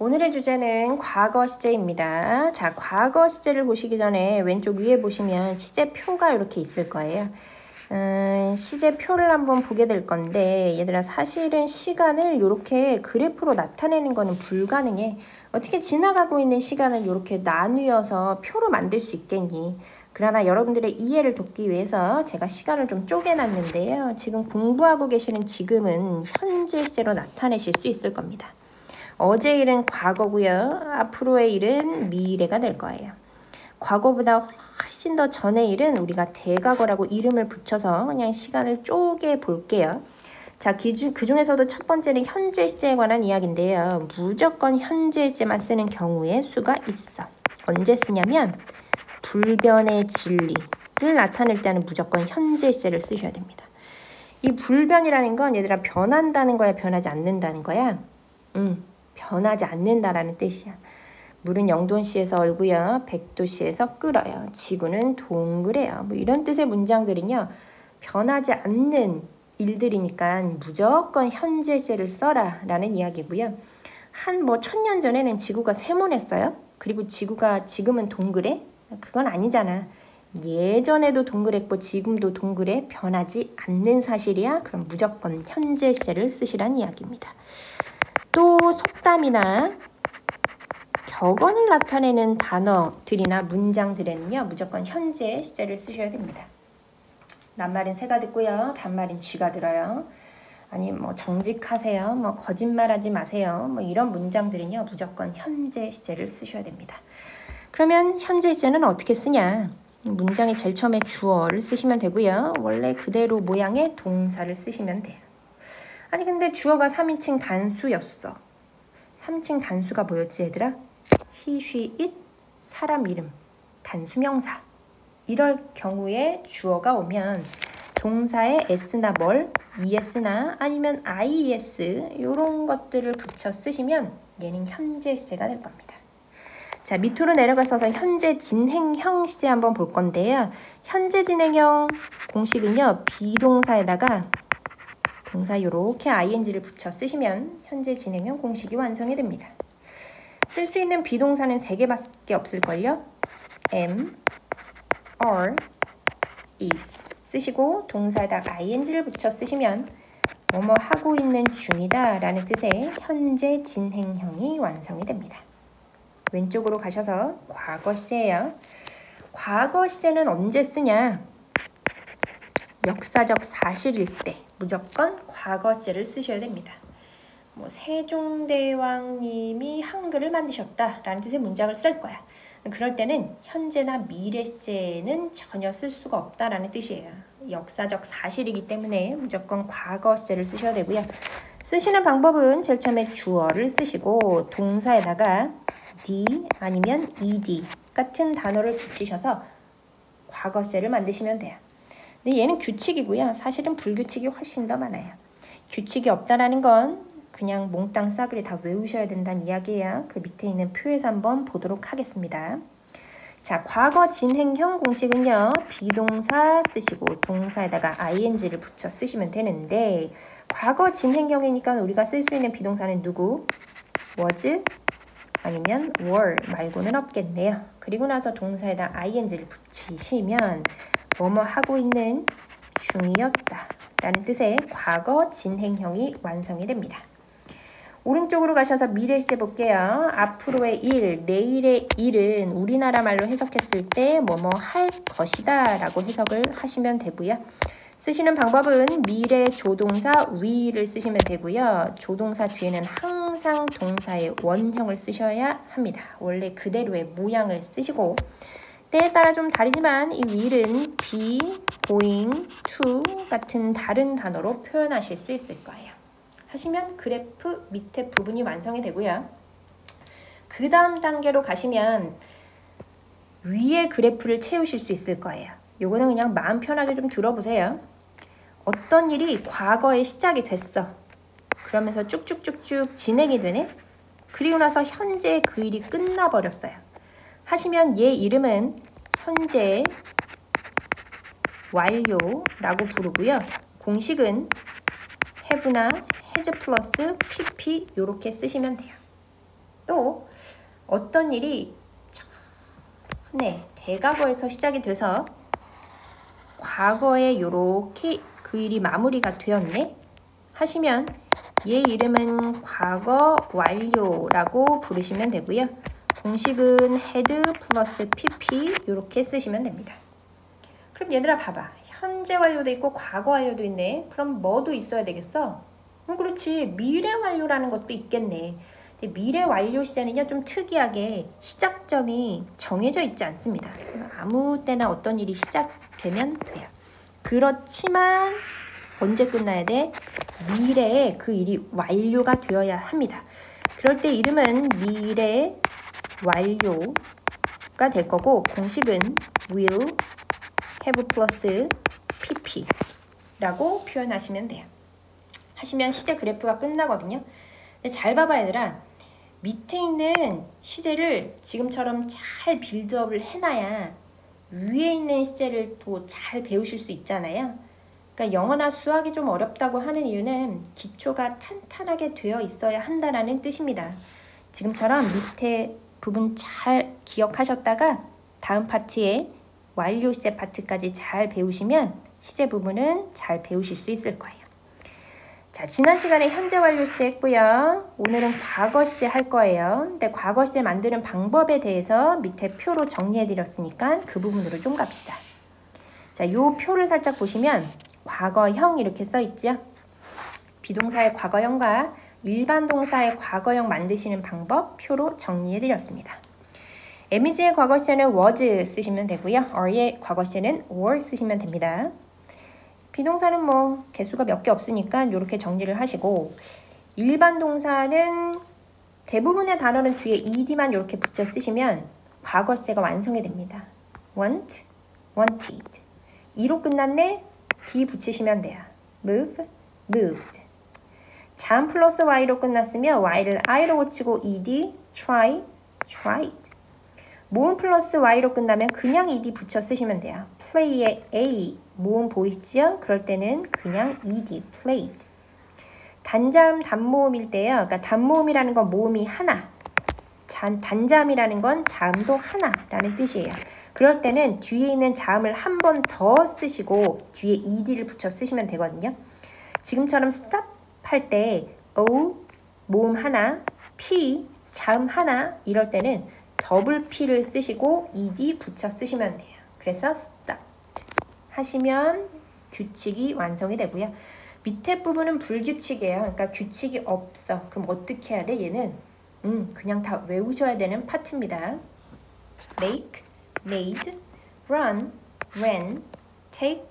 오늘의 주제는 과거 시제입니다. 자, 과거 시제를 보시기 전에 왼쪽 위에 보시면 시제표가 이렇게 있을 거예요. 시제표를 한번 보게 될 건데 얘들아 사실은 시간을 이렇게 그래프로 나타내는 거는 불가능해. 어떻게 지나가고 있는 시간을 이렇게 나누어서 표로 만들 수 있겠니? 그러나 여러분들의 이해를 돕기 위해서 제가 시간을 좀 쪼개놨는데요. 지금 공부하고 계시는 지금은 현재 시제로 나타내실 수 있을 겁니다. 어제 일은 과거고요. 앞으로의 일은 미래가 될 거예요. 과거보다 훨씬 더 전의 일은 우리가 대과거라고 이름을 붙여서 그냥 시간을 쪼개 볼게요. 자, 그 중에서도 첫 번째는 현재 시제에 관한 이야기인데요. 무조건 현재 시제만 쓰는 경우의 수가 있어. 언제 쓰냐면 불변의 진리를 나타낼 때는 무조건 현재 시제를 쓰셔야 됩니다. 이 불변이라는 건 얘들아 변한다는 거야, 변하지 않는다는 거야? 변하지 않는다라는 뜻이야. 물은 0도씨에서 얼고요. 100도씨에서 끓어요. 지구는 동그래요. 뭐 이런 뜻의 문장들은요. 변하지 않는 일들이니까 무조건 현재 시제를 써라 라는 이야기고요. 한 1000년 전에는 지구가 세모냈어요. 그리고 지구가 지금은 동그래? 그건 아니잖아. 예전에도 동그랬고 지금도 동그래. 변하지 않는 사실이야. 그럼 무조건 현재 시제를 쓰시란 이야기입니다. 또 속담이나 격언을 나타내는 단어들이나 문장들에는요. 무조건 현재 시제를 쓰셔야 됩니다. 낱말은 새가 듣고요. 반말은 쥐가 들어요. 아니 정직하세요. 거짓말하지 마세요. 이런 문장들은요. 무조건 현재 시제를 쓰셔야 됩니다. 그러면 현재 시제는 어떻게 쓰냐? 문장의 제일 처음에 주어를 쓰시면 되고요. 원래 그대로 모양의 동사를 쓰시면 돼요. 아니 근데 주어가 3인칭 단수였어. 3인칭 단수가 뭐였지 얘들아? he, she, it, 사람 이름, 단수명사. 이럴 경우에 주어가 오면 동사에 s나 뭘, es나 아니면 ies 이런 것들을 붙여 쓰시면 얘는 현재 시제가 될 겁니다. 자, 밑으로 내려가서 현재 진행형 시제 한번 볼 건데요. 현재 진행형 공식은요. 비동사에다가 동사 이렇게 ing를 붙여 쓰시면 현재 진행형 공식이 완성이 됩니다. 쓸 수 있는 비동사는 3개밖에 없을걸요. am, are, is 쓰시고 동사에다가 ing를 붙여 쓰시면 뭐뭐 하고 있는 중이다 라는 뜻의 현재 진행형이 완성이 됩니다. 왼쪽으로 가셔서 과거 시제예요. 과거 시제는 언제 쓰냐? 역사적 사실일 때 무조건 과거 시제를 쓰셔야 됩니다. 세종대왕님이 한글을 만드셨다라는 뜻의 문장을 쓸 거야. 그럴 때는 현재나 미래 시제는 전혀 쓸 수가 없다라는 뜻이에요. 역사적 사실이기 때문에 무조건 과거 시제를 쓰셔야 되고요. 쓰시는 방법은 제일 처음에 주어를 쓰시고 동사에다가 d 아니면 ed 같은 단어를 붙이셔서 과거 시제를 만드시면 돼요. 근데 얘는 규칙이고요. 사실은 불규칙이 훨씬 더 많아요. 규칙이 없다라는 건 그냥 몽땅 싸그리 다 외우셔야 된다는 이야기예요. 그 밑에 있는 표에서 한번 보도록 하겠습니다. 자, 과거 진행형 공식은요. 비동사 쓰시고 동사에다가 ing를 붙여 쓰시면 되는데 과거 진행형이니까 우리가 쓸 수 있는 비동사는 누구? was 아니면 were 말고는 없겠네요. 그리고 나서 동사에다 ing를 붙이시면 뭐뭐 하고 있는 중이었다 라는 뜻의 과거 진행형이 완성이 됩니다. 오른쪽으로 가셔서 미래 시제 볼게요. 앞으로의 일, 내일의 일은 우리나라 말로 해석했을 때 뭐뭐 할 것이다 라고 해석을 하시면 되고요. 쓰시는 방법은 미래 조동사 will을 쓰시면 되고요. 조동사 뒤에는 항상 동사의 원형을 쓰셔야 합니다. 원래 그대로의 모양을 쓰시고 때에 따라 좀 다르지만 이 will은 be, going, to 같은 다른 단어로 표현하실 수 있을 거예요. 하시면 그래프 밑에 부분이 완성이 되고요. 그 다음 단계로 가시면 위에 그래프를 채우실 수 있을 거예요. 요거는 그냥 마음 편하게 좀 들어보세요. 어떤 일이 과거에 시작이 됐어. 그러면서 쭉쭉쭉쭉 진행이 되네. 그리고 나서 현재 그 일이 끝나버렸어요. 하시면 얘 이름은 현재 완료라고 부르고요. 공식은 have나 has 플러스 pp 이렇게 쓰시면 돼요. 또 어떤 일이 전에 대과거에서 시작이 돼서 과거에 요렇게 그 일이 마무리가 되었네 하시면 얘 이름은 과거 완료라고 부르시면 되고요. 공식은 had 플러스 pp 이렇게 쓰시면 됩니다. 그럼 얘들아 봐봐. 현재 완료도 있고 과거 완료도 있네. 그럼 뭐도 있어야 되겠어? 그렇지. 미래 완료라는 것도 있겠네. 근데 미래 완료 시제는요 좀 특이하게 시작점이 정해져 있지 않습니다. 아무 때나 어떤 일이 시작되면 돼요. 그렇지만 언제 끝나야 돼? 미래에 그 일이 완료가 되어야 합니다. 그럴 때 이름은 미래 완료가 될 거고 공식은 will have 플러스 pp 라고 표현하시면 돼요. 하시면 시제 그래프가 끝나거든요. 근데 잘 봐봐 얘들아. 밑에 있는 시제를 지금처럼 잘 빌드업을 해놔야 위에 있는 시제를 또 잘 배우실 수 있잖아요. 그러니까 영어나 수학이 좀 어렵다고 하는 이유는 기초가 탄탄하게 되어 있어야 한다는 뜻입니다. 지금처럼 밑에 부분 잘 기억하셨다가 다음 파트에 완료 시제 파트까지 잘 배우시면 시제 부분은 잘 배우실 수 있을 거예요. 자, 지난 시간에 현재 완료 시제 했고요. 오늘은 과거 시제 할 거예요. 근데 과거 시제 만드는 방법에 대해서 밑에 표로 정리해 드렸으니까 그 부분으로 좀 갑시다. 자, 요 표를 살짝 보시면 과거형 이렇게 써 있죠. 비동사의 과거형과 일반 동사의 과거형 만드시는 방법 표로 정리해 드렸습니다. MS의 과거 시제는 was 쓰시면 되고요. are의 과거 시제는 were 쓰시면 됩니다. 비동사는 뭐 개수가 몇 개 없으니까 이렇게 정리를 하시고 일반 동사는 대부분의 단어는 뒤에 ed만 이렇게 붙여 쓰시면 과거 시제가 완성이 됩니다. want, wanted. e로 끝났네? d 붙이시면 돼요. move, moved. 잠 플러스 y로 끝났으면 y를 i로 고치고 ed, try, tried. 모음 플러스 y로 끝나면 그냥 ed 붙여 쓰시면 돼요. play에 a, 모음 보이시죠? 그럴 때는 그냥 ed, played. 단자음, 단모음일 때요. 그러니까 단모음이라는 건 모음이 하나, 단자음이라는 건 자음도 하나라는 뜻이에요. 그럴 때는 뒤에 있는 자음을 한 번 더 쓰시고 뒤에 ed를 붙여 쓰시면 되거든요. 지금처럼 stop 할 때 o, 모음 하나, p, 자음 하나 이럴 때는 더블 p를 쓰시고 ed 붙여 쓰시면 돼요. 그래서 stop 하시면 규칙이 완성이 되고요. 밑에 부분은 불규칙이에요. 그러니까 규칙이 없어. 그럼 어떻게 해야 돼? 얘는 그냥 다 외우셔야 되는 파트입니다. make, made, run, ran, take,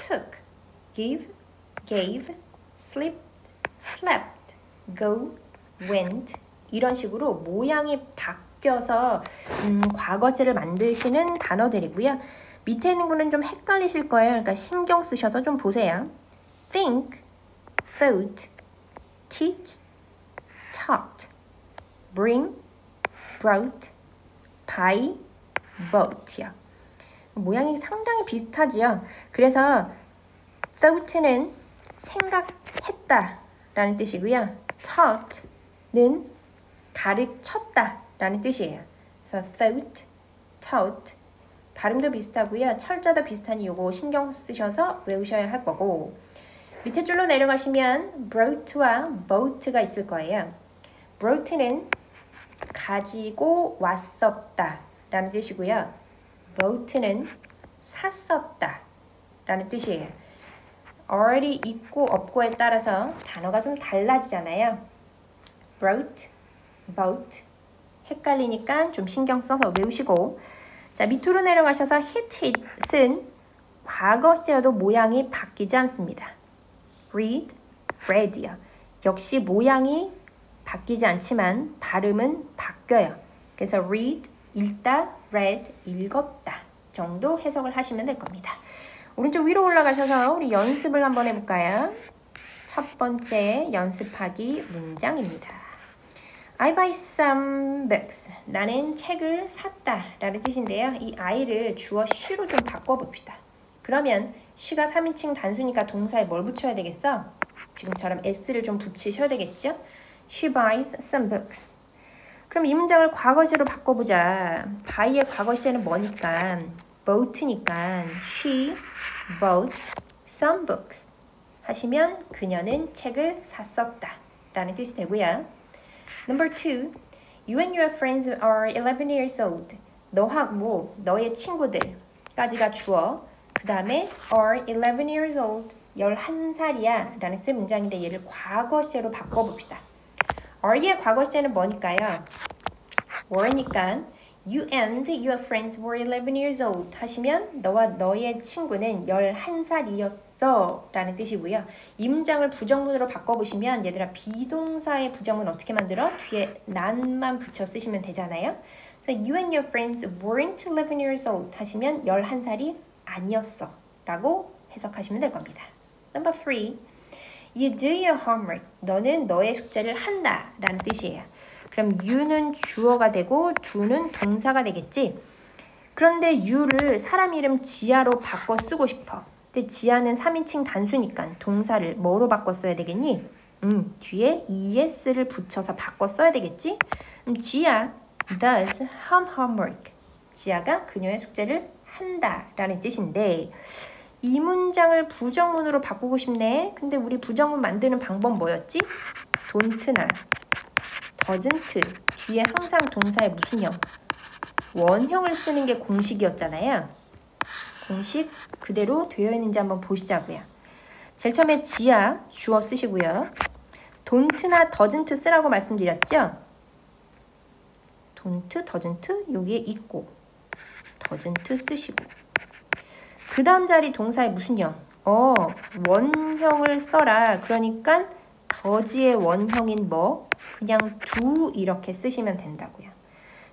took, give, gave, slipped, slept, go, went 이런 식으로 모양이 바뀌어서 과거제를 만드시는 단어들이고요. 밑에 있는 거는 좀 헷갈리실 거예요. 그러니까 신경 쓰셔서 좀 보세요. think, thought, teach, taught, bring, brought, buy, bought요. 모양이 상당히 비슷하지요. 그래서 thought는 생각했다 라는 뜻이고요. taught는 가르쳤다 라는 뜻이에요. 그래서 thought, taught 발음도 비슷하고요. 철자도 비슷하니 요거 신경 쓰셔서 외우셔야 할 거고 밑에 줄로 내려가시면 brought와 bought가 있을 거예요. brought는 가지고 왔었다 라는 뜻이고요. bought는 샀었다 라는 뜻이에요. already 있고 없고에 따라서 단어가 좀 달라지잖아요. brought, bought 헷갈리니까 좀 신경 써서 외우시고 자 밑으로 내려가셔서 hit, hit은 과거 시여도 모양이 바뀌지 않습니다. read, read요. 역시 모양이 바뀌지 않지만 발음은 바뀌어요. 그래서 read, 읽다, read, 읽었다 정도 해석을 하시면 될 겁니다. 오른쪽 위로 올라가셔서 우리 연습을 한번 해볼까요? 첫 번째 연습하기 문장입니다. I buy some books. 나는 책을 샀다 라는 뜻인데요. 이 I를 주어 she로 좀 바꿔봅시다. 그러면 she가 3인칭 단수니까 동사에 뭘 붙여야 되겠어? 지금처럼 s를 좀 붙이셔야 되겠죠? She buys some books. 그럼 이 문장을 과거시로 바꿔보자. by의 과거시에는 뭐니까? bought니까 she bought some books 하시면 그녀는 책을 샀었다 라는 뜻이 되고요. Number 2. You and your friends are 11 years old. 너하고 너의 친구들까지가 주어. 그 다음에 are 11 years old. 11살이야 라는 뜻의 문장인데 얘를 과거시로 바꿔봅시다. are의 과거시에는 뭐니까요? were니까 You and your friends were 11 years old 하시면 너와 너의 친구는 11살이었어 라는 뜻이고요. 이 문장을 부정문으로 바꿔보시면 얘들아 비동사의 부정문 어떻게 만들어? 뒤에 난만 붙여 쓰시면 되잖아요. 그래서 You and your friends weren't 11 years old 하시면 11살이 아니었어 라고 해석하시면 될 겁니다. Number 3. You do your homework. 너는 너의 숙제를 한다 라는 뜻이에요. 그럼 you는 주어가 되고 do는 동사가 되겠지? 그런데 you를 사람 이름 지아로 바꿔 쓰고 싶어. 근데 지아는 3인칭 단수니까 동사를 뭐로 바꿔 써야 되겠니? 뒤에 es를 붙여서 바꿔 써야 되겠지? 지아 does her homework. 지아가 그녀의 숙제를 한다 라는 뜻인데 이 문장을 부정문으로 바꾸고 싶네. 근데 우리 부정문 만드는 방법 뭐였지? don't나 doesn't 뒤에 항상 동사의 무슨 형? 원형을 쓰는 게 공식이었잖아요. 공식 그대로 되어 있는지 한번 보시자고요. 제일 처음에 지아 주어 쓰시고요. don't나 doesn't 쓰라고 말씀드렸죠? don't, doesn't 여기에 있고 doesn't 쓰시고 그 다음 자리 동사의 무슨 형? 원형을 써라. 그러니까 does의 원형인 뭐? 그냥 do 이렇게 쓰시면 된다고요.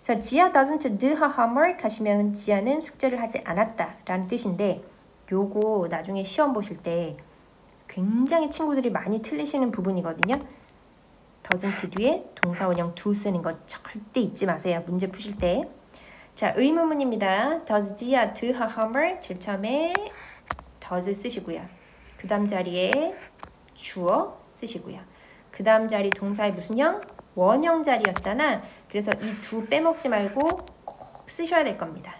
그래서 지아 doesn't do her homework 하시면 지아는 숙제를 하지 않았다 라는 뜻인데 요거 나중에 시험 보실 때 굉장히 친구들이 많이 틀리시는 부분이거든요. doesn't 뒤에 동사 원형 do 쓰는 거 절대 잊지 마세요. 문제 푸실 때. 자, 의문문입니다. Does Gia do her homework? 제일 처음에 does 쓰시고요. 그 다음 자리에 주어 쓰시고요. 그 다음 자리 동사의 무슨 형? 원형 자리였잖아. 그래서 이 do 빼먹지 말고 꼭 쓰셔야 될 겁니다.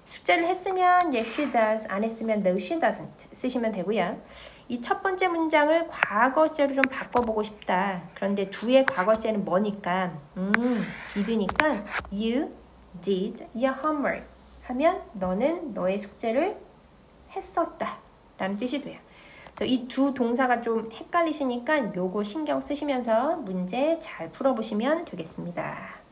숙제를 했으면 yes she does, 안 했으면 no she doesn't 쓰시면 되고요. 이 첫 번째 문장을 과거제로 좀 바꿔보고 싶다. 그런데 do의 과거제는 뭐니까? did니까 you did your homework 하면 너는 너의 숙제를 했었다 라는 뜻이 돼요. 그래서 이 두 동사가 좀 헷갈리시니까 요거 신경 쓰시면서 문제 잘 풀어보시면 되겠습니다.